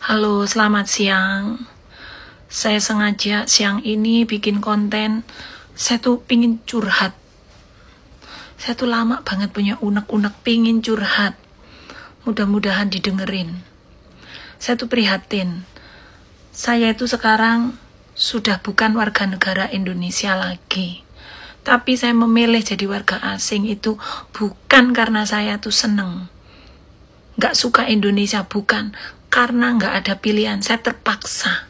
Halo, selamat siang. Saya sengaja siang ini bikin konten. Saya tuh pingin curhat. Saya tuh lama banget punya unek-unek pingin curhat. Mudah-mudahan didengerin. Saya tuh prihatin. Saya itu sekarang sudah bukan warga negara Indonesia lagi. Tapi saya memilih jadi warga asing itu bukan karena saya tuh seneng. Gak suka Indonesia, bukan. Karena nggak ada pilihan, saya terpaksa.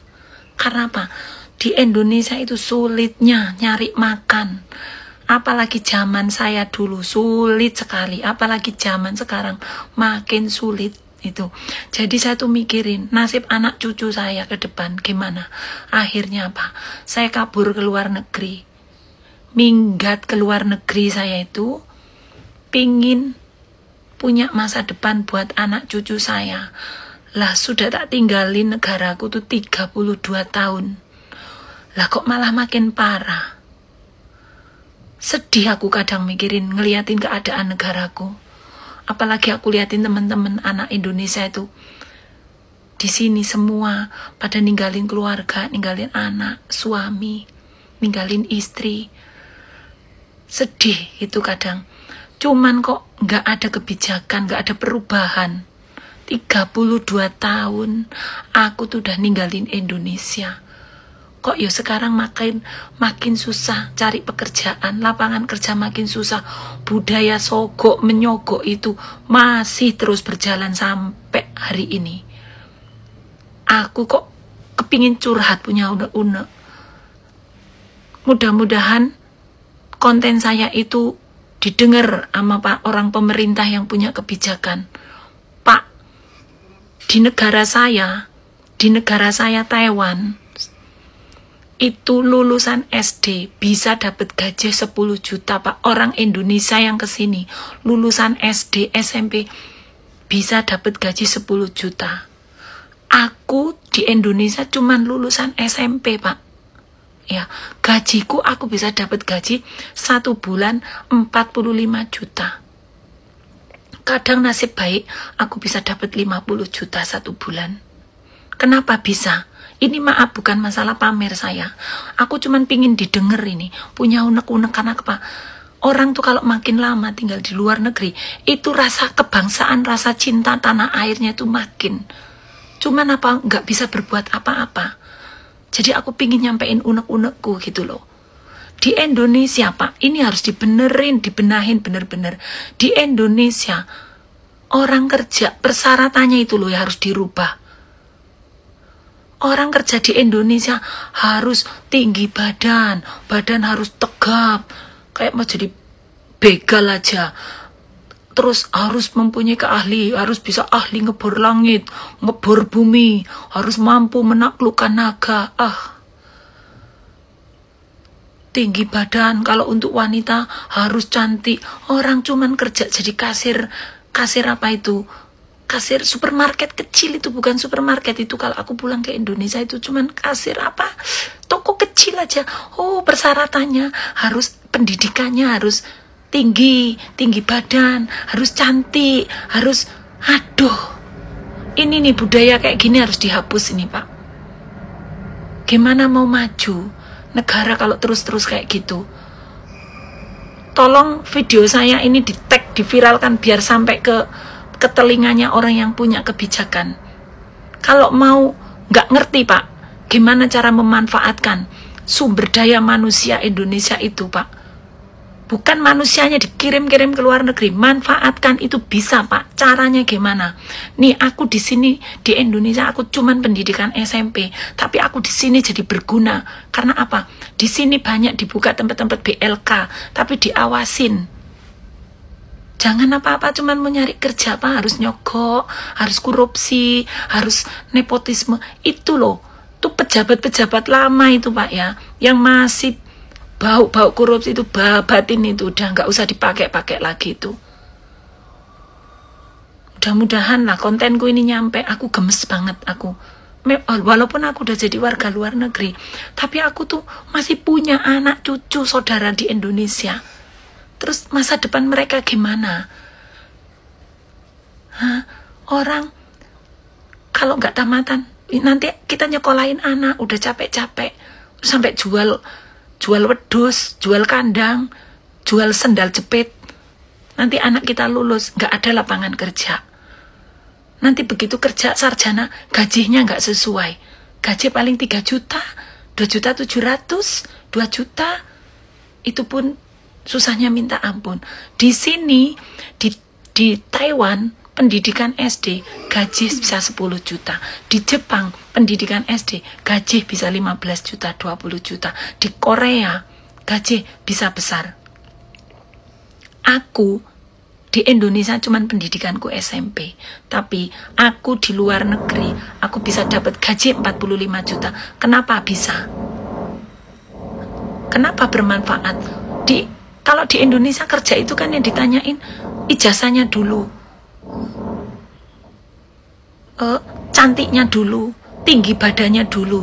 Karena apa? Di Indonesia itu sulitnya nyari makan. Apalagi zaman saya dulu sulit sekali. Apalagi zaman sekarang makin sulit itu. Jadi saya tuh mikirin nasib anak cucu saya ke depan gimana. Akhirnya apa? Saya kabur ke luar negeri. Minggat ke luar negeri saya itu pingin punya masa depan buat anak cucu saya. Lah sudah tak tinggalin negaraku tuh 32 tahun. Lah kok malah makin parah. Sedih aku kadang mikirin ngeliatin keadaan negaraku. Apalagi aku liatin teman-teman anak Indonesia itu di sini semua pada ninggalin keluarga, ninggalin anak, suami, ninggalin istri. Sedih itu kadang. Cuman kok nggak ada kebijakan, nggak ada perubahan. 32 tahun aku tuh udah ninggalin Indonesia. Kok ya sekarang makin susah cari pekerjaan, lapangan kerja makin susah. Budaya sogok menyogok itu masih terus berjalan sampai hari ini. Aku kok kepingin curhat punya unek-unek. Mudah-mudahan konten saya itu didengar sama orang pemerintah yang punya kebijakan. Di negara saya Taiwan, itu lulusan SD bisa dapat gaji 10 juta, Pak. Orang Indonesia yang kesini, lulusan SD, SMP, bisa dapat gaji 10 juta. Aku di Indonesia cuman lulusan SMP, Pak. Ya, gajiku aku bisa dapat gaji 1 bulan 45 juta. Kadang nasib baik, aku bisa dapat 50 juta 1 bulan. Kenapa bisa? Ini maaf, bukan masalah pamer saya. Aku cuman pingin didengar ini. Punya unek-unek karena apa? Orang tuh kalau makin lama tinggal di luar negeri, itu rasa kebangsaan, rasa cinta tanah airnya tuh makin. Cuman apa? Nggak bisa berbuat apa-apa. Jadi aku pingin nyampein unek-unekku gitu loh. Di Indonesia, Pak, ini harus dibenahin bener-bener. Di Indonesia, orang kerja, persyaratannya itu loh ya harus dirubah. Orang kerja di Indonesia harus tinggi badan harus tegap, kayak mau jadi begal aja. Terus harus mempunyai harus bisa ahli ngebor langit, ngebor bumi, harus mampu menaklukkan naga. Tinggi badan, kalau untuk wanita harus cantik. Orang cuman kerja jadi kasir apa itu? Kasir supermarket kecil itu, bukan supermarket itu. Kalau aku pulang ke Indonesia itu cuman kasir apa? Toko kecil aja. Oh, persyaratannya harus pendidikannya harus tinggi badan, harus cantik, harus aduh. Ini nih budaya kayak gini harus dihapus ini, Pak. Gimana mau maju negara kalau terus-terus kayak gitu? Tolong video saya ini di-tag, diviralkan biar sampai ke telinganya orang yang punya kebijakan. Kalau mau nggak ngerti, Pak, gimana cara memanfaatkan sumber daya manusia Indonesia itu, Pak. Bukan manusianya dikirim-kirim ke luar negeri, manfaatkan itu bisa, Pak. Caranya gimana? Nih aku di sini di Indonesia aku cuman pendidikan SMP, tapi aku di sini jadi berguna. Karena apa? Di sini banyak dibuka tempat-tempat BLK, tapi diawasin. Jangan apa-apa cuman mau nyari kerja, Pak. Harus nyogok, harus korupsi, harus nepotisme. Itu loh, tuh pejabat-pejabat lama itu, Pak, ya, yang masih bau korupsi itu, babatin itu udah nggak usah dipakai lagi itu. Mudah-mudahan lah kontenku ini nyampe. Aku gemes banget aku. Walaupun aku udah jadi warga luar negeri, tapi aku tuh masih punya anak cucu saudara di Indonesia. Terus masa depan mereka gimana? Orang kalau nggak tamatan, nanti kita nyekolahin anak, udah capek-capek, sampai jual wedus, jual kandang, jual sendal jepit. Nanti anak kita lulus, nggak ada lapangan kerja. Nanti begitu kerja sarjana, gajinya nggak sesuai. Gaji paling 3 juta, 2.700.000, 2 juta. Itu pun susahnya minta ampun. Di sini, di Taiwan, pendidikan SD, gaji bisa 10 juta. Di Jepang, pendidikan SD, gaji bisa 15 juta, 20 juta. Di Korea, gaji bisa besar. Aku di Indonesia cuman pendidikanku SMP, tapi aku di luar negeri aku bisa dapat gaji 45 juta. Kenapa bisa? Kenapa bermanfaat? Kalau di Indonesia kerja itu kan yang ditanyain ijazahnya dulu, cantiknya dulu, tinggi badannya dulu.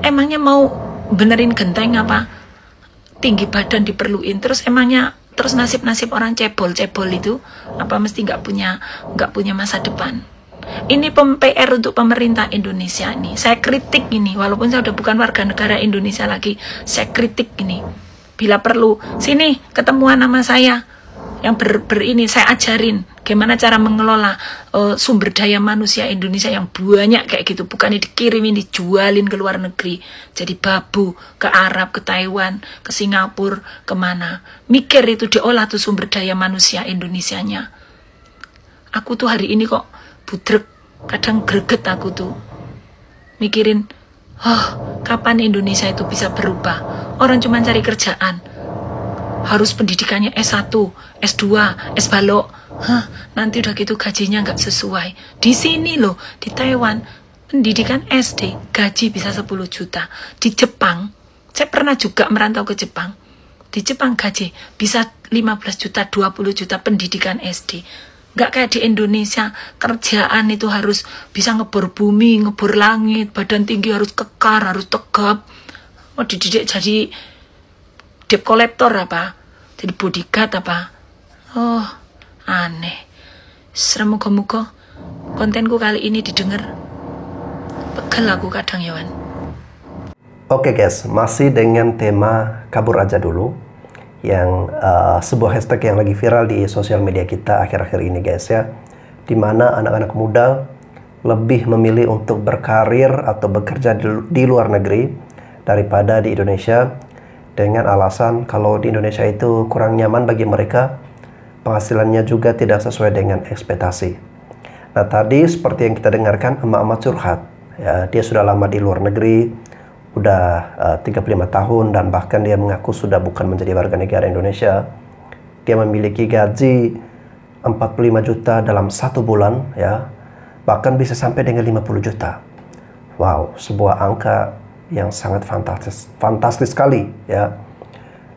Emangnya mau benerin genteng apa? Tinggi badan diperluin, terus emangnya terus nasib orang cebol itu apa mesti nggak punya masa depan? Ini PR untuk pemerintah Indonesia nih. Saya kritik ini, walaupun saya udah bukan warga negara Indonesia lagi, saya kritik ini. Bila perlu, sini ketemuan sama saya yang ini saya ajarin gimana cara mengelola sumber daya manusia Indonesia yang banyak kayak gitu. Bukan dikirimin, dijualin ke luar negeri jadi babu, ke Arab, ke Taiwan, ke Singapura, kemana. Mikir itu diolah tuh sumber daya manusia Indonesianya. Aku tuh hari ini kok budrek, kadang greget aku tuh mikirin, kapan Indonesia itu bisa berubah? Orang cuma cari kerjaan, harus pendidikannya S1, S2, S balok. Nanti udah gitu gajinya nggak sesuai. Di sini loh, di Taiwan, pendidikan SD gaji bisa 10 juta. Di Jepang, saya pernah juga merantau ke Jepang. Di Jepang gaji bisa 15 juta, 20 juta pendidikan SD. Nggak kayak di Indonesia, kerjaan itu harus bisa ngebor bumi, ngebor langit, badan tinggi harus kekar, harus tegap. Mau dididik jadi debt collector apa? Jadi bodyguard apa? Aneh. Semoga-moga kontenku kali ini didengar. Pegel aku kadang ya, Wan. Oke guys, masih dengan tema kabur aja dulu, yang sebuah hashtag yang lagi viral di sosial media kita akhir-akhir ini guys ya, dimana anak-anak muda lebih memilih untuk berkarir atau bekerja di luar negeri daripada di Indonesia, dengan alasan kalau di Indonesia itu kurang nyaman bagi mereka, penghasilannya juga tidak sesuai dengan ekspektasi. Nah tadi seperti yang kita dengarkan, emak-emak curhat ya, dia sudah lama di luar negeri, udah 35 tahun, dan bahkan dia mengaku sudah bukan menjadi warga negara Indonesia. Dia memiliki gaji 45 juta dalam 1 bulan ya, bahkan bisa sampai dengan 50 juta. Wow, sebuah angka yang sangat fantastis sekali ya.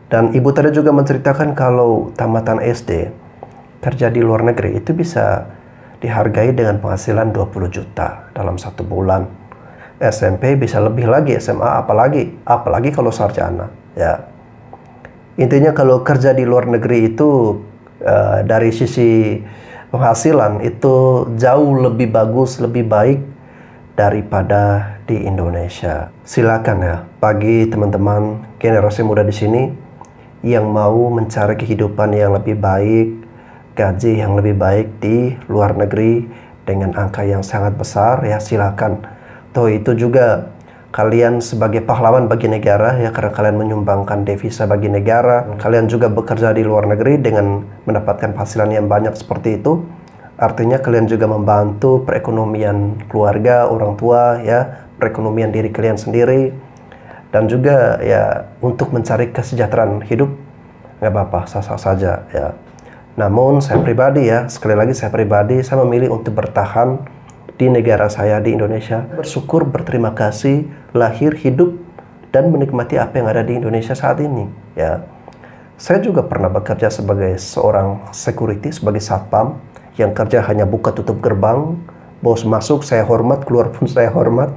Dan ibu tadi juga menceritakan kalau tamatan SD kerja di luar negeri itu bisa dihargai dengan penghasilan 20 juta dalam 1 bulan. SMP bisa lebih lagi, SMA apalagi kalau sarjana ya. Intinya kalau kerja di luar negeri itu dari sisi penghasilan itu jauh lebih bagus, lebih baik daripada di Indonesia. Silakan ya bagi teman-teman generasi muda di sini yang mau mencari kehidupan yang lebih baik, gaji yang lebih baik di luar negeri dengan angka yang sangat besar ya, silakan. Toh itu juga kalian sebagai pahlawan bagi negara ya, karena kalian menyumbangkan devisa bagi negara. Kalian juga bekerja di luar negeri dengan mendapatkan penghasilan yang banyak seperti itu. Artinya kalian juga membantu perekonomian keluarga, orang tua ya, perekonomian diri kalian sendiri, dan juga ya untuk mencari kesejahteraan hidup. Nggak apa-apa, sah-sah saja ya. Namun saya pribadi ya, sekali lagi saya memilih untuk bertahan di negara saya, di Indonesia. Bersyukur, berterima kasih, lahir, hidup, dan menikmati apa yang ada di Indonesia saat ini ya. Saya juga pernah bekerja sebagai seorang security, sebagai satpam, yang kerja hanya buka tutup gerbang. Bos masuk saya hormat, keluar pun saya hormat.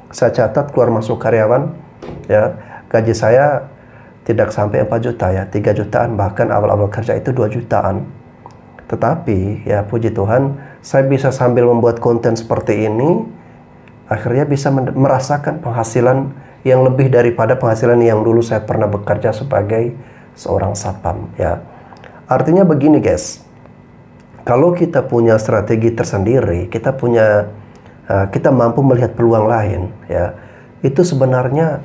Saya catat keluar masuk karyawan ya. Gaji saya tidak sampai 4 juta ya, 3 jutaan, bahkan awal-awal kerja itu 2 jutaan. Tetapi ya puji Tuhan, saya bisa sambil membuat konten seperti ini akhirnya bisa merasakan penghasilan yang lebih daripada penghasilan yang dulu saya pernah bekerja sebagai seorang satpam, ya. Artinya begini guys, kalau kita punya strategi tersendiri, kita mampu melihat peluang lain, ya, itu sebenarnya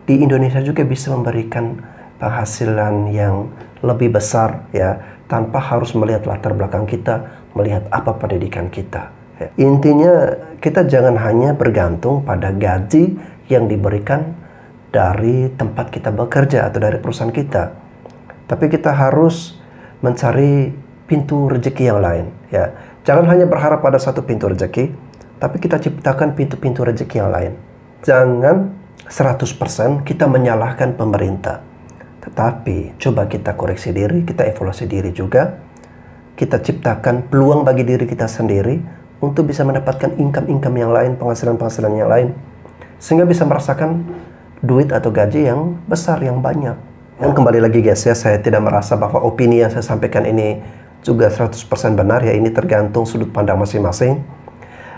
di Indonesia juga bisa memberikan penghasilan yang lebih besar, ya, tanpa harus melihat latar belakang kita, melihat apa pendidikan kita. Ya. Intinya kita jangan hanya bergantung pada gaji yang diberikan dari tempat kita bekerja atau dari perusahaan kita, tapi kita harus mencari pintu rezeki yang lain, ya. Jangan hanya berharap pada satu pintu rezeki, tapi kita ciptakan pintu-pintu rezeki yang lain. Jangan 100% kita menyalahkan pemerintah, tetapi coba kita koreksi diri, kita evaluasi diri juga, kita ciptakan peluang bagi diri kita sendiri untuk bisa mendapatkan income yang lain, penghasilan yang lain, sehingga bisa merasakan duit atau gaji yang besar, yang banyak. Dan kembali lagi guys ya, saya tidak merasa bahwa opini yang saya sampaikan ini juga 100% benar, ya. Ini tergantung sudut pandang masing-masing.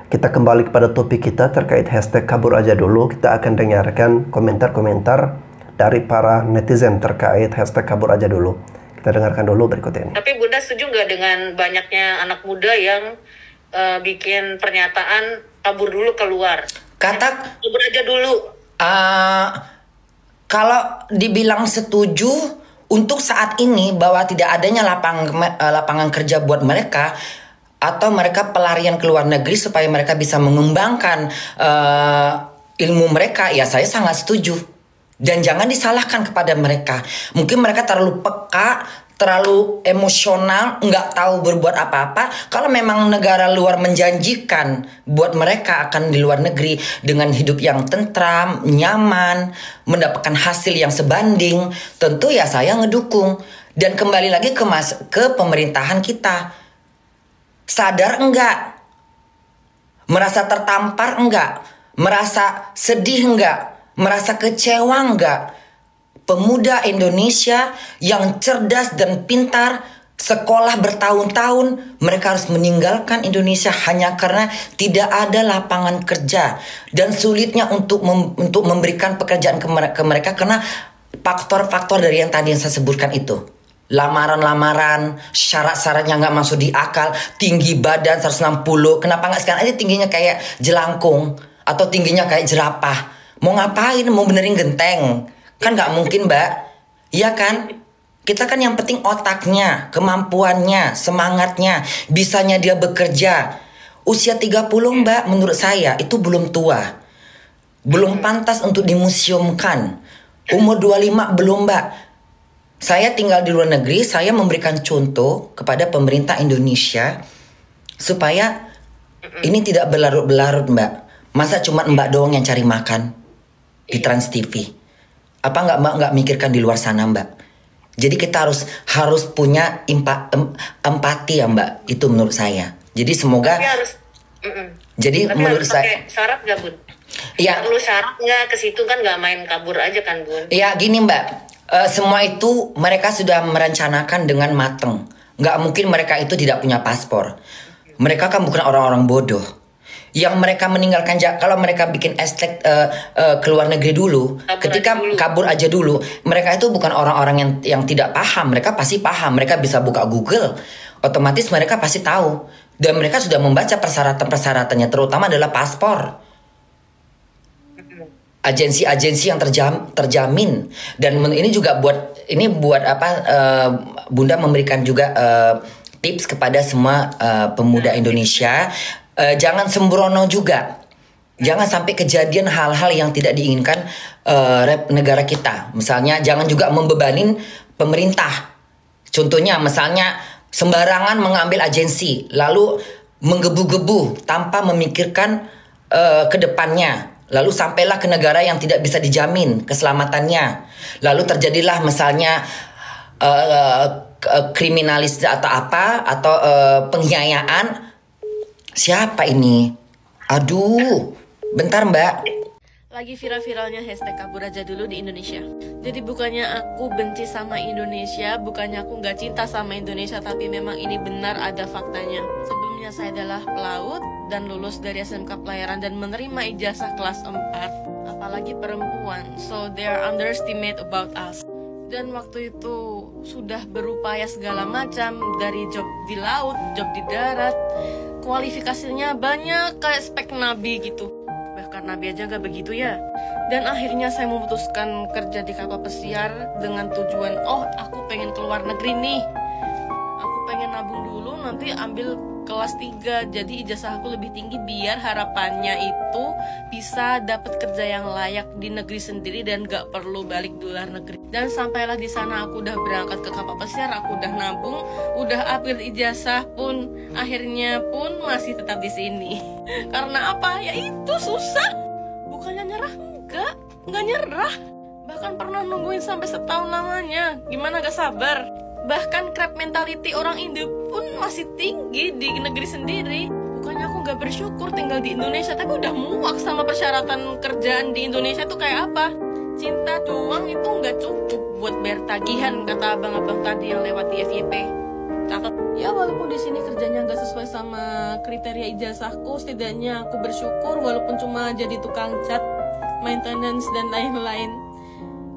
Kita kembali kepada topik kita terkait hashtag kabur aja dulu. Kita akan dengarkan komentar-komentar dari para netizen terkait hashtag kabur aja dulu. Kita dengarkan dulu berikut ini. Tapi Bunda setuju nggak dengan banyaknya anak muda yang bikin pernyataan kabur dulu keluar? Kata kabur aja dulu. Kalau dibilang setuju untuk saat ini bahwa tidak adanya lapangan kerja buat mereka, atau mereka pelarian ke luar negeri supaya mereka bisa mengembangkan ilmu mereka, ya saya sangat setuju. Dan jangan disalahkan kepada mereka. Mungkin mereka terlalu peka, terlalu emosional, nggak tahu berbuat apa-apa. Kalau memang negara luar menjanjikan buat mereka akan di luar negeri dengan hidup yang tentram, nyaman, mendapatkan hasil yang sebanding, tentu ya saya ngedukung. Dan kembali lagi ke pemerintahan kita. Sadar enggak? Merasa tertampar enggak? Merasa sedih enggak? Merasa kecewa enggak? Pemuda Indonesia yang cerdas dan pintar, sekolah bertahun-tahun, mereka harus meninggalkan Indonesia hanya karena tidak ada lapangan kerja. Dan sulitnya untuk memberikan pekerjaan ke mereka karena faktor-faktor dari yang tadi yang saya sebutkan itu. Lamaran-lamaran, syarat-syaratnya nggak masuk di akal, tinggi badan 160, kenapa nggak sekarang aja tingginya kayak jelangkung atau tingginya kayak jerapah? Mau ngapain? Mau benerin genteng? Kan nggak mungkin, Mbak. Iya kan? Kita kan yang penting otaknya, kemampuannya, semangatnya, bisanya dia bekerja. Usia 30, Mbak, menurut saya itu belum tua. Belum pantas untuk dimuseumkan. Umur 25 belum, Mbak. Saya tinggal di luar negeri, saya memberikan contoh kepada pemerintah Indonesia supaya ini tidak berlarut-larut, Mbak. Masa cuma Mbak doang yang cari makan di Trans TV? Apa Mbak nggak mikirkan di luar sana, Mbak? Jadi kita harus punya empati ya, Mbak. Itu menurut saya. Jadi semoga. Jadi tapi menurut saya. Syarat nggak, Bun? Ya. Perlu syarat nggak ke situ kan, nggak main kabur aja kan, Bun? Ya gini, Mbak. Semua itu mereka sudah merencanakan dengan matang. Nggak mungkin mereka itu tidak punya paspor. Mereka kan bukan orang-orang bodoh. Yang mereka meninggalkan, kalau mereka bikin hashtag ke luar negeri dulu, kabur aja dulu, mereka itu bukan orang-orang yang tidak paham. Mereka pasti paham. Mereka bisa buka Google, otomatis mereka pasti tahu. Dan mereka sudah membaca persyaratan-persyaratannya, terutama adalah paspor. Agensi-agensi yang terjamin. Dan ini juga buat Bunda memberikan juga tips kepada semua pemuda Indonesia. Jangan sembrono juga. Jangan sampai kejadian hal-hal yang tidak diinginkan negara kita. Misalnya jangan juga membebanin pemerintah. Contohnya misalnya sembarangan mengambil agensi, lalu menggebu-gebu tanpa memikirkan ke depannya. Lalu sampailah ke negara yang tidak bisa dijamin keselamatannya. Lalu terjadilah misalnya kriminalis atau apa, atau penghianatan. Siapa ini? Aduh, bentar Mbak. Lagi viral-viralnya hashtag kabur aja dulu di Indonesia. Jadi bukannya aku benci sama Indonesia, bukannya aku nggak cinta sama Indonesia, tapi memang ini benar ada faktanya. Sebelumnya Awalnya saya adalah pelaut dan lulus dari SMK Pelayaran dan menerima ijazah kelas 4. Apalagi perempuan, so they are underestimate about us. Dan waktu itu sudah berupaya segala macam, dari job di laut, job di darat. Kualifikasinya banyak kayak spek nabi gitu. Bahkan nabi aja gak begitu ya. Dan akhirnya saya memutuskan kerja di kapal pesiar dengan tujuan, aku pengen keluar negeri nih. Aku pengen nabung dulu, nanti ambil kelas 3, jadi ijazah aku lebih tinggi biar harapannya itu bisa dapat kerja yang layak di negeri sendiri dan gak perlu balik di luar negeri. Dan sampailah di sana aku udah berangkat ke kapal pesiar, aku udah nabung, udah upgrade ijazah pun, akhirnya pun masih tetap di sini. Karena apa? Ya itu susah. Bukannya nyerah, nggak nyerah. Bahkan pernah nungguin sampai setahun lamanya. Gimana gak sabar? Bahkan crab mentality orang Indo pun masih tinggi di negeri sendiri. Bukannya aku gak bersyukur tinggal di Indonesia, tapi udah muak sama persyaratan kerjaan di Indonesia tuh kayak apa. Cinta doang itu gak cukup buat bayar tagihan, kata abang-abang tadi yang lewat di FYP. Catat. Ya walaupun di sini kerjanya gak sesuai sama kriteria ijazahku, setidaknya aku bersyukur walaupun cuma jadi tukang cat, maintenance dan lain-lain,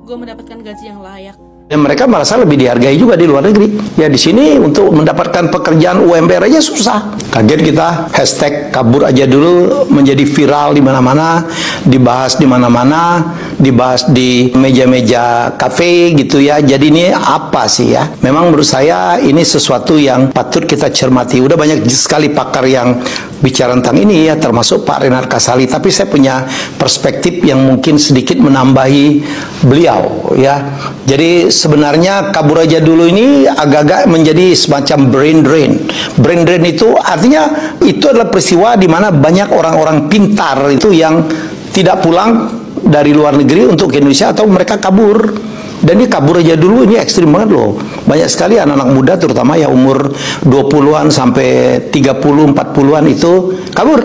gue mendapatkan gaji yang layak. Dan mereka merasa lebih dihargai juga di luar negeri. Ya di sini untuk mendapatkan pekerjaan UMR aja susah. Kaget kita, hashtag kabur aja dulu menjadi viral di mana-mana, dibahas di mana-mana, dibahas di meja-meja kafe gitu ya. Jadi ini apa sih ya? Memang menurut saya ini sesuatu yang patut kita cermati. Udah banyak sekali pakar yang bicara tentang ini ya, termasuk Pak Renar Kasali. Tapi saya punya perspektif yang mungkin sedikit menambahi beliau ya. Jadi sebenarnya kabur aja dulu ini agak-agak menjadi semacam brain drain. Brain drain itu artinya itu adalah peristiwa di mana banyak orang-orang pintar itu yang tidak pulang dari luar negeri untuk ke Indonesia atau mereka kabur. Dan ini kabur aja dulu ini ekstrim banget loh. Banyak sekali anak-anak muda terutama yang umur 20-an sampai 30, 40-an itu kabur.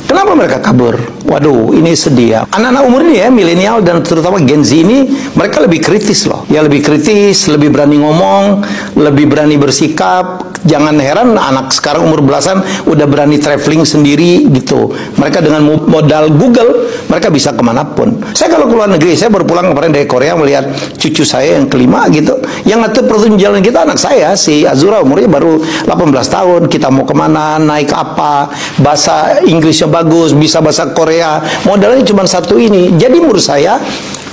Kenapa mereka kabur? Waduh, ini sedih ya. Anak-anak umur ini ya, milenial dan terutama Gen Z ini, mereka lebih kritis loh. Ya lebih kritis, lebih berani ngomong, lebih berani bersikap. Jangan heran anak sekarang umur belasan udah berani traveling sendiri gitu. Mereka dengan modal Google, mereka bisa kemanapun. Saya kalau keluar negeri, saya baru pulang kemarin dari Korea melihat cucu saya yang kelima gitu. Yang ngatur perjalanan kita anak saya, si Azura umurnya baru 18 tahun. Kita mau kemana, naik apa, bahasa Inggrisnya bagus, bisa bahasa Korea, modalnya cuma satu ini. Jadi menurut saya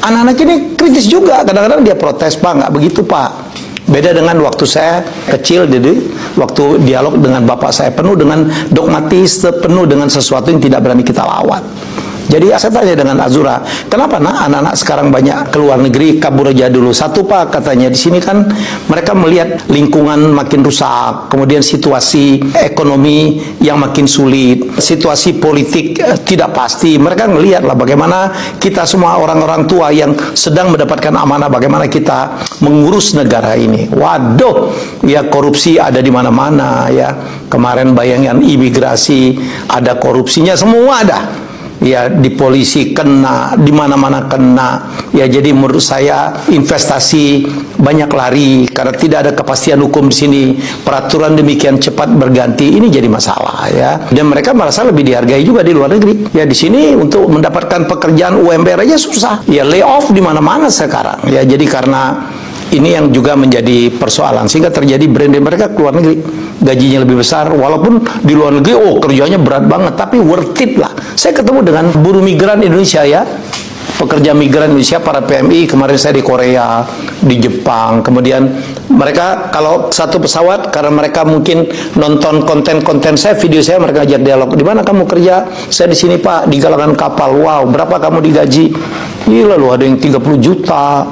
anak-anak ini kritis juga. Kadang-kadang dia protes, Pak, nggak begitu Pak. Beda dengan waktu saya kecil, jadi waktu dialog dengan bapak saya penuh dengan dogmatis, penuh dengan sesuatu yang tidak berani kita lawan. Jadi saya tanya dengan Azura, kenapa anak-anak sekarang banyak keluar negeri, kabur aja dulu? Satu Pak, katanya di sini kan mereka melihat lingkungan makin rusak, kemudian situasi ekonomi yang makin sulit, situasi politik tidak pasti. Mereka melihat lah bagaimana kita semua orang-orang tua yang sedang mendapatkan amanah, bagaimana kita mengurus negara ini. Waduh, ya korupsi ada di mana-mana ya. Kemarin bayangan imigrasi ada korupsinya, semua ada. Ya di polisi kena, di mana-mana kena. Ya jadi menurut saya investasi banyak lari karena tidak ada kepastian hukum di sini. Peraturan demikian cepat berganti, ini jadi masalah ya. Dan mereka merasa lebih dihargai juga di luar negeri. Ya di sini untuk mendapatkan pekerjaan UMR aja susah. Ya layoff di mana-mana sekarang. Ya jadi karena ini yang juga menjadi persoalan sehingga terjadi brand mereka keluar negeri, gajinya lebih besar walaupun di luar negeri kerjanya berat banget tapi worth it lah. Saya ketemu dengan buruh migran Indonesia ya, pekerja migran Indonesia, para PMI. Kemarin saya di Korea, di Jepang, kemudian mereka kalau satu pesawat karena mereka mungkin nonton konten-konten saya, video saya, mereka ajak dialog, di mana kamu kerja? Saya di sini Pak, di galangan kapal. Wow, berapa kamu digaji? Gila loh, ada yang 30 juta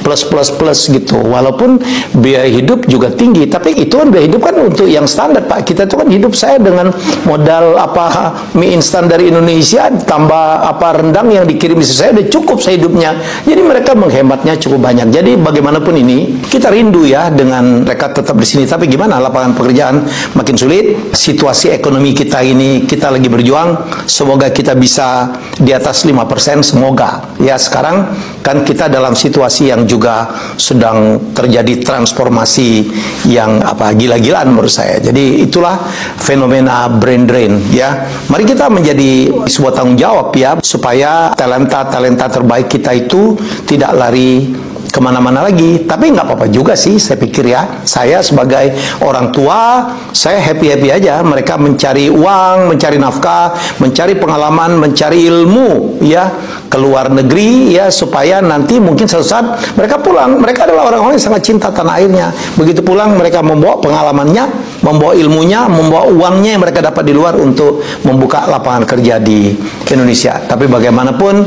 plus gitu. Walaupun biaya hidup juga tinggi, tapi itu kan biaya hidup kan untuk yang standar Pak. Kita itu kan hidup saya dengan modal apa mie instan dari Indonesia tambah apa rendang yang dikirim istri saya udah cukup saya hidupnya. Jadi mereka menghematnya cukup banyak. Jadi bagaimanapun ini kita rindu ya dengan mereka tetap di sini. Tapi gimana, lapangan pekerjaan makin sulit, situasi ekonomi kita ini kita lagi berjuang. Semoga kita bisa di atas 5%, semoga. Ya, sekarang kan kita dalam situasi yang juga sedang terjadi transformasi yang gila-gilaan menurut saya. Jadi itulah fenomena brain drain ya. Mari kita menjadi sebuah tanggung jawab ya, supaya talenta terbaik kita itu tidak lari kemana-mana lagi. Tapi nggak apa-apa juga sih, saya pikir ya. Saya sebagai orang tua, saya happy-happy aja. Mereka mencari uang, mencari nafkah, mencari pengalaman, mencari ilmu ya, ke luar negeri ya, supaya nanti mungkin suatu saat mereka pulang. Mereka adalah orang-orang yang sangat cinta tanah airnya. Begitu pulang, mereka membawa pengalamannya, membawa ilmunya, membawa uangnya yang mereka dapat di luar untuk membuka lapangan kerja di Indonesia. Tapi bagaimanapun,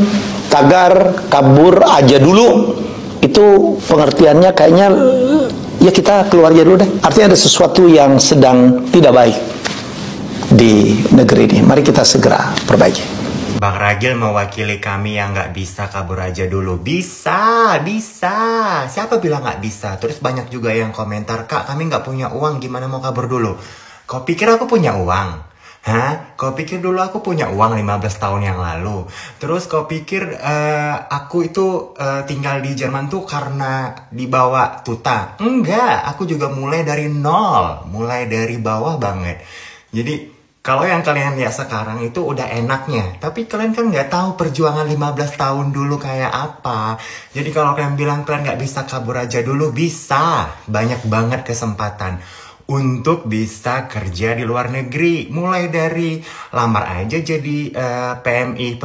tagar kabur aja dulu, itu pengertiannya kayaknya ya kita keluar aja dulu deh. Artinya ada sesuatu yang sedang tidak baik di negeri ini. Mari kita segera perbaiki. Bang Ragil mewakili kami yang nggak bisa kabur aja dulu. Bisa. Siapa bilang nggak bisa? Terus banyak juga yang komentar, Kak, kami nggak punya uang, gimana mau kabur dulu? Kau pikir aku punya uang? Hah? Kau pikir dulu aku punya uang 15 tahun yang lalu? Terus kau pikir aku itu tinggal di Jerman tuh karena dibawa tuta? Enggak, aku juga mulai dari nol. Mulai dari bawah banget. Jadi kalau yang kalian lihat sekarang itu udah enaknya. Tapi kalian kan nggak tahu perjuangan 15 tahun dulu kayak apa. Jadi kalau kalian bilang kalian nggak bisa kabur aja dulu, bisa. Banyak banget kesempatan untuk bisa kerja di luar negeri. Mulai dari lamar aja jadi PMI,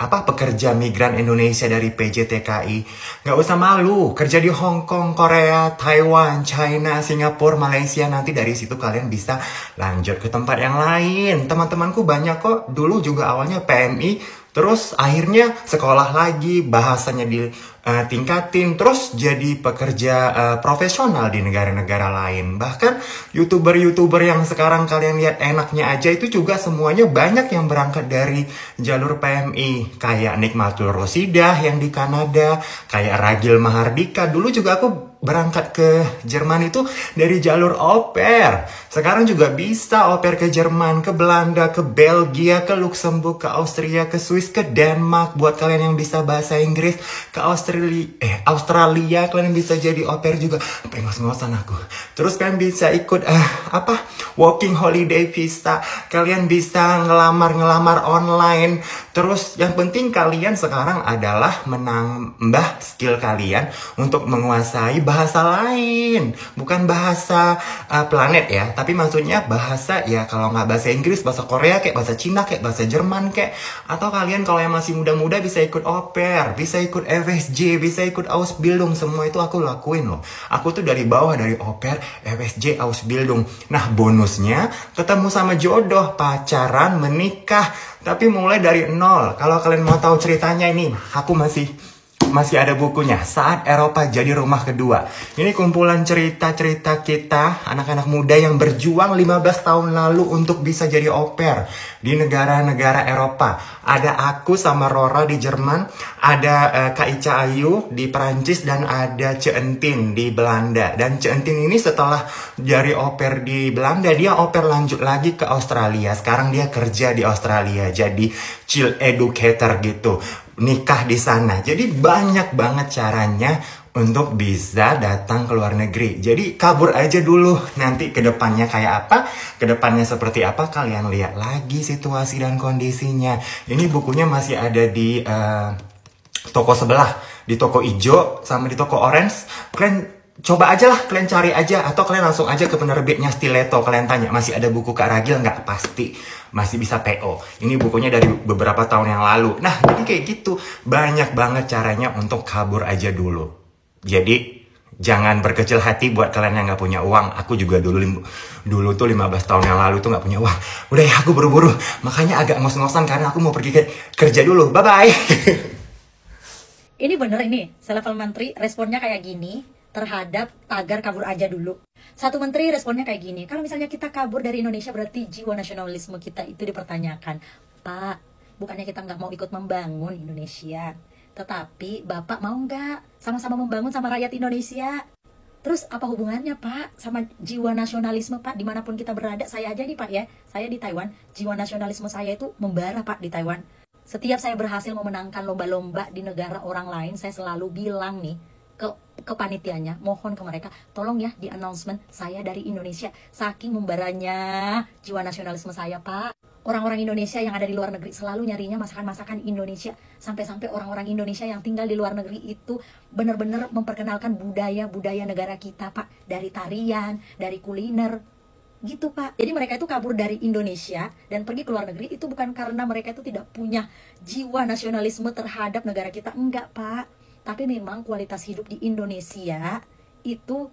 pekerja migran Indonesia dari PJTKI. Nggak usah malu, kerja di Hong Kong, Korea, Taiwan, China, Singapura, Malaysia. Nanti dari situ kalian bisa lanjut ke tempat yang lain. Teman-temanku banyak kok, dulu juga awalnya PMI, terus akhirnya sekolah lagi, bahasanya ditingkatin, terus jadi pekerja profesional di negara-negara lain. Bahkan YouTuber-YouTuber yang sekarang kalian lihat enaknya aja, itu juga semuanya banyak yang berangkat dari jalur PMI. Kayak Nikmatul Rosidah yang di Kanada, kayak Ragil Mahardika. Dulu juga aku berangkat ke Jerman itu dari jalur au pair. Sekarang juga bisa au pair ke Jerman, ke Belanda, ke Belgia, ke Luxembourg, ke Austria, ke Swiss, ke Denmark. Buat kalian yang bisa bahasa Inggris, ke Australia kalian bisa jadi au pair juga. Ngos-ngosan aku. Terus kalian bisa ikut working holiday visa. Kalian bisa ngelamar online. Terus yang penting kalian sekarang adalah menambah skill kalian untuk menguasai bahasa lain. Bukan bahasa planet ya, tapi maksudnya bahasa ya, kalau nggak bahasa Inggris, bahasa Korea kayak, bahasa Cina kayak, bahasa Jerman kayak. Atau kalian kalau yang masih muda-muda bisa ikut au pair, bisa ikut FSJ, bisa ikut Ausbildung. Semua itu aku lakuin loh. Aku tuh dari bawah, dari au pair, FSJ, Ausbildung. Nah bonusnya ketemu sama jodoh, pacaran, menikah, tapi mulai dari nol. Kalau kalian mau tahu ceritanya ini, aku masih ada bukunya, Saat Eropa Jadi Rumah Kedua. Ini kumpulan cerita-cerita kita, anak-anak muda yang berjuang 15 tahun lalu untuk bisa jadi au pair di negara-negara Eropa. Ada aku sama Rora di Jerman, ada Kak Ica Ayu di Perancis, dan ada Ceentin di Belanda. Dan Ceentin ini setelah dari au pair di Belanda, dia au pair lanjut lagi ke Australia. Sekarang dia kerja di Australia, jadi child educator gitu. Nikah di sana. Jadi banyak banget caranya untuk bisa datang ke luar negeri. Jadi kabur aja dulu. Nanti kedepannya kayak apa, kedepannya seperti apa, kalian lihat lagi situasi dan kondisinya. Ini bukunya masih ada di toko sebelah, di toko hijau sama di toko orange. Kalian coba aja lah, kalian cari aja, atau kalian langsung aja ke penerbitnya Stiletto, kalian tanya masih ada buku Kak Ragil nggak, pasti masih bisa PO. Ini bukunya dari beberapa tahun yang lalu. Nah jadi kayak gitu, banyak banget caranya untuk kabur aja dulu. Jadi jangan berkecil hati buat kalian yang nggak punya uang. Aku juga dulu tuh 15 tahun yang lalu tuh nggak punya uang. Udah ya, aku buru-buru, makanya agak ngos-ngosan karena aku mau pergi kerja dulu. Bye bye. Ini bener ini, selevel menteri responnya kayak gini terhadap tagar kabur aja dulu. Satu menteri responnya kayak gini, kalau misalnya kita kabur dari Indonesia berarti jiwa nasionalisme kita itu dipertanyakan. Pak, bukannya kita nggak mau ikut membangun Indonesia, tetapi Bapak mau nggak sama-sama membangun sama rakyat Indonesia? Terus apa hubungannya Pak sama jiwa nasionalisme Pak, dimanapun kita berada? Saya aja nih Pak ya, saya di Taiwan, jiwa nasionalisme saya itu membara Pak di Taiwan. Setiap saya berhasil memenangkan lomba-lomba di negara orang lain, saya selalu bilang nih ke panitianya, mohon ke mereka, tolong ya di announcement saya dari Indonesia. Saking membaranya jiwa nasionalisme saya, Pak. Orang-orang Indonesia yang ada di luar negeri selalu nyarinya masakan-masakan Indonesia. Sampai-sampai orang-orang Indonesia yang tinggal di luar negeri itu benar-benar memperkenalkan budaya-budaya negara kita, Pak. Dari tarian, dari kuliner, gitu, Pak. Jadi mereka itu kabur dari Indonesia dan pergi ke luar negeri itu bukan karena mereka itu tidak punya jiwa nasionalisme terhadap negara kita. Enggak, Pak. Tapi memang kualitas hidup di Indonesia itu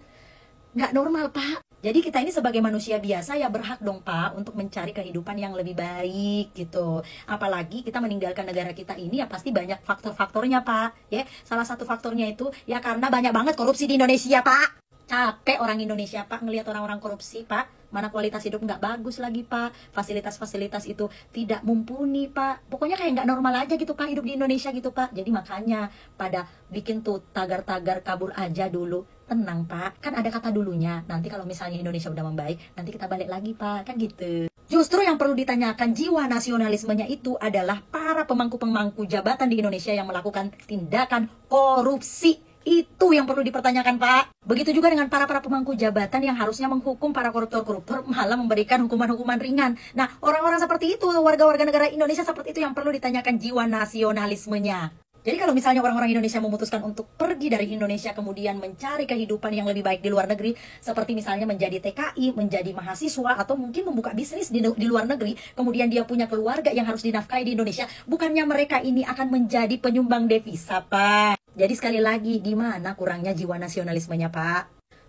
nggak normal, Pak. Jadi kita ini sebagai manusia biasa ya berhak dong, Pak, untuk mencari kehidupan yang lebih baik gitu. Apalagi kita meninggalkan negara kita ini ya pasti banyak faktor-faktornya, Pak. Ya, salah satu faktornya itu ya karena banyak banget korupsi di Indonesia, Pak. Capek orang Indonesia, Pak, ngelihat orang-orang korupsi, Pak. Mana kualitas hidup nggak bagus lagi, Pak. Fasilitas-fasilitas itu tidak mumpuni, Pak. Pokoknya kayak nggak normal aja gitu, Pak, hidup di Indonesia gitu, Pak. Jadi makanya pada bikin tuh tagar-tagar kabur aja dulu. Tenang, Pak. Kan ada kata dulunya. Nanti kalau misalnya Indonesia udah membaik, nanti kita balik lagi, Pak. Kan gitu. Justru yang perlu ditanyakan jiwa nasionalismenya itu adalah para pemangku-pemangku jabatan di Indonesia yang melakukan tindakan korupsi. Itu yang perlu dipertanyakan, Pak. Begitu juga dengan para pemangku jabatan yang harusnya menghukum para koruptor-koruptor, malah memberikan hukuman-hukuman ringan. Nah, orang-orang seperti itu, warga-warga negara Indonesia seperti itu yang perlu ditanyakan jiwa nasionalismenya. Jadi kalau misalnya orang-orang Indonesia memutuskan untuk pergi dari Indonesia kemudian mencari kehidupan yang lebih baik di luar negeri, seperti misalnya menjadi TKI, menjadi mahasiswa, atau mungkin membuka bisnis di luar negeri, kemudian dia punya keluarga yang harus dinafkahi di Indonesia, bukannya mereka ini akan menjadi penyumbang devisa, Pak. Jadi sekali lagi, di mana kurangnya jiwa nasionalismenya, Pak?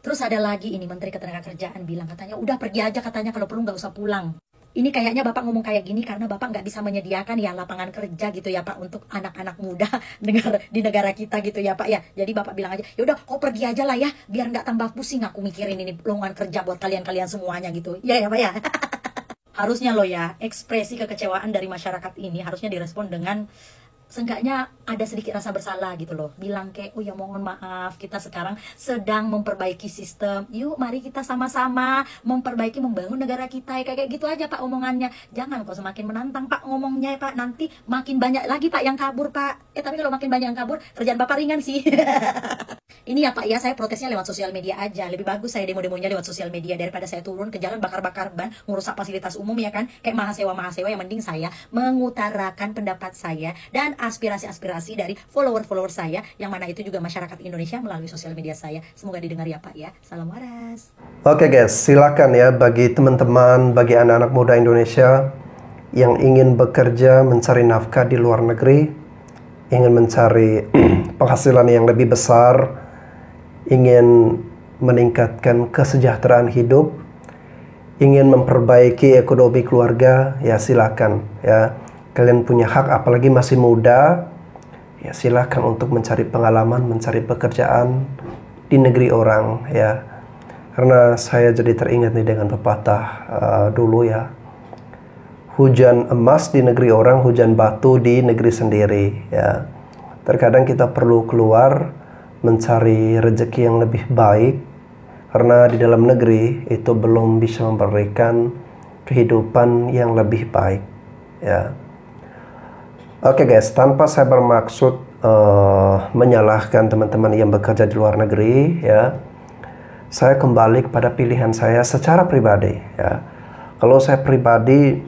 Terus ada lagi ini Menteri Ketenagakerjaan bilang katanya, udah pergi aja katanya, kalau perlu nggak usah pulang. Ini kayaknya Bapak ngomong kayak gini karena Bapak nggak bisa menyediakan ya lapangan kerja gitu ya, Pak, untuk anak-anak muda di negara kita gitu ya, Pak ya. Jadi Bapak bilang aja, yaudah kau pergi aja lah ya, biar nggak tambah pusing aku mikirin ini lowongan kerja buat kalian-kalian semuanya gitu. Ya ya, Pak ya. Harusnya loh ya, ekspresi kekecewaan dari masyarakat ini harusnya direspon dengan seenggaknya ada sedikit rasa bersalah gitu loh. Bilang kayak, oh ya mohon maaf, kita sekarang sedang memperbaiki sistem. Yuk mari kita sama-sama memperbaiki, membangun negara kita. Kayak gitu aja, Pak, omongannya. Jangan kok semakin menantang, Pak, ngomongnya, Pak. Nanti makin banyak lagi, Pak, yang kabur, Pak. Tapi kalau makin banyak yang kabur, kerjaan Bapak ringan sih. Ini ya, Pak, ya, saya protesnya lewat sosial media aja. Lebih bagus saya demo-demonya lewat sosial media daripada saya turun ke jalan bakar-bakar ban, ngurusak fasilitas umum ya kan. Kayak mahasiswa-mahasiswa, yang mending saya mengutarakan pendapat saya dan aspirasi-aspirasi dari follower-follower saya, yang mana itu juga masyarakat Indonesia melalui sosial media saya. Semoga didengar ya, Pak ya. Salam waras. Oke guys, silakan ya bagi teman-teman, bagi anak-anak muda Indonesia yang ingin bekerja, mencari nafkah di luar negeri, ingin mencari penghasilan yang lebih besar, ingin meningkatkan kesejahteraan hidup, ingin memperbaiki ekonomi keluarga, ya silakan ya. Kalian punya hak, apalagi masih muda, ya silakan untuk mencari pengalaman, mencari pekerjaan di negeri orang ya. Karena saya jadi teringat nih dengan pepatah dulu ya, hujan emas di negeri orang, hujan batu di negeri sendiri ya. Terkadang kita perlu keluar mencari rezeki yang lebih baik, karena di dalam negeri itu belum bisa memberikan kehidupan yang lebih baik ya. Oke guys, tanpa saya bermaksud menyalahkan teman-teman yang bekerja di luar negeri ya, saya kembali kepada pilihan saya secara pribadi ya. Kalau saya pribadi,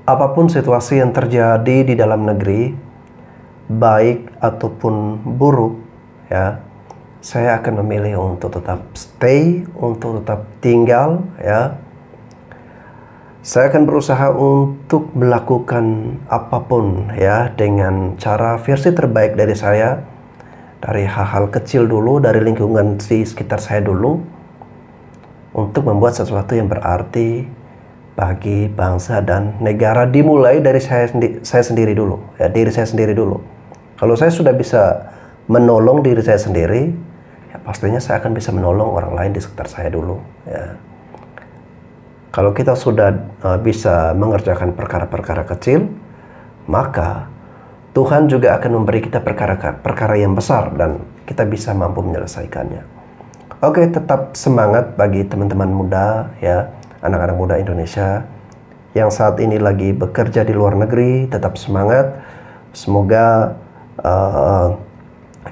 apapun situasi yang terjadi di dalam negeri, baik ataupun buruk ya, saya akan memilih untuk tetap stay, untuk tetap tinggal ya. Saya akan berusaha untuk melakukan apapun ya, dengan cara versi terbaik dari saya, dari hal-hal kecil dulu, dari lingkungan di sekitar saya dulu, untuk membuat sesuatu yang berarti bagi bangsa dan negara, dimulai dari saya sendiri dulu ya, diri saya sendiri dulu. Kalau saya sudah bisa menolong diri saya sendiri, ya pastinya saya akan bisa menolong orang lain di sekitar saya dulu ya. Kalau kita sudah bisa mengerjakan perkara-perkara kecil, maka Tuhan juga akan memberi kita perkara yang besar dan kita bisa mampu menyelesaikannya. Oke, tetap semangat bagi teman-teman muda ya, anak-anak muda Indonesia yang saat ini lagi bekerja di luar negeri, tetap semangat. Semoga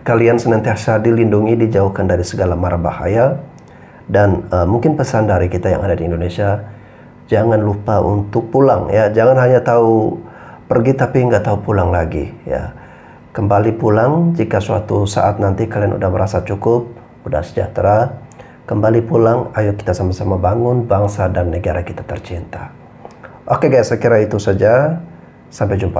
kalian senantiasa dilindungi, dijauhkan dari segala mara bahaya. Dan mungkin pesan dari kita yang ada di Indonesia, jangan lupa untuk pulang ya. Jangan hanya tahu pergi tapi nggak tahu pulang lagi ya. Kembali pulang jika suatu saat nanti kalian udah merasa cukup, udah sejahtera. Kembali pulang, ayo kita sama-sama bangun bangsa dan negara kita tercinta. Oke guys, saya kira itu saja. Sampai jumpa.